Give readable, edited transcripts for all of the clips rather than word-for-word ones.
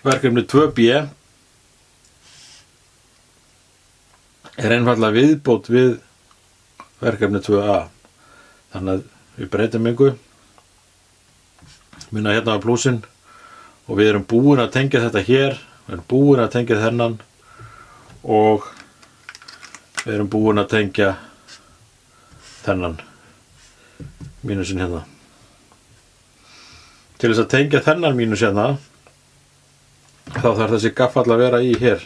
Verkefni 2B er einfaldlega viðbót við verkefni 2A. Þannig að við breytum engu. Minna hérna á plúsinn og við erum búin að tengja þetta hér. Við erum búin að tengja þennan og við erum búin að tengja þennan mínusinn hérna. Til þess að tengja þennan mínus hérna þá þarf þessi gaffall að vera í hér.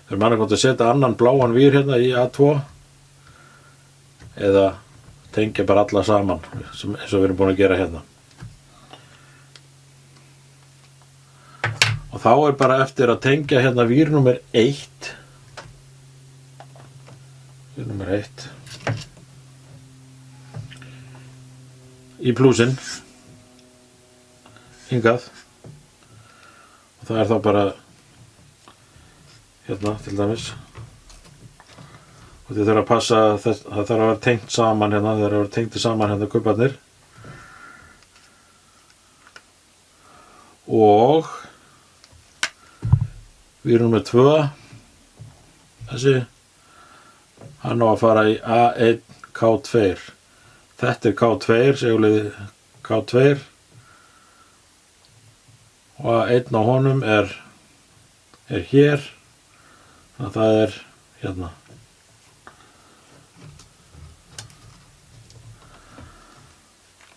Við erum annað að setja annan bláan vír hérna í A2 eða tengja bara alla saman eins og við erum búin að gera hérna. Og þá er bara eftir að tengja hérna vír númer 1. Vír númer 1 í plúsinn hingað. Og það er þá bara hérna til dæmis. Og þið þurfa að passa það þarf að vera tengt saman hérna, það þarf að vera tengt saman hérna kubbarnir. Og vír númer 2 þessi hann á að fara í A1 K2. Þetta er K2, segulið K2 og A1 á honum er hér, þannig að það er hérna.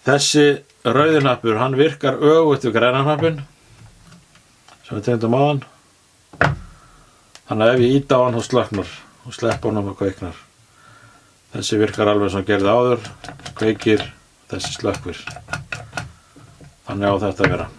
Þessi rauði hnappur, hann virkar öfugt við græna hnappinn sem við tengdum á hann. Þannig að ef ég ýta á hann þá slökknar og slepp honum og kveiknar. Þessi virkar alveg sem gerði áður, kveikir, þessi slökkvir. Þannig á þetta að vera.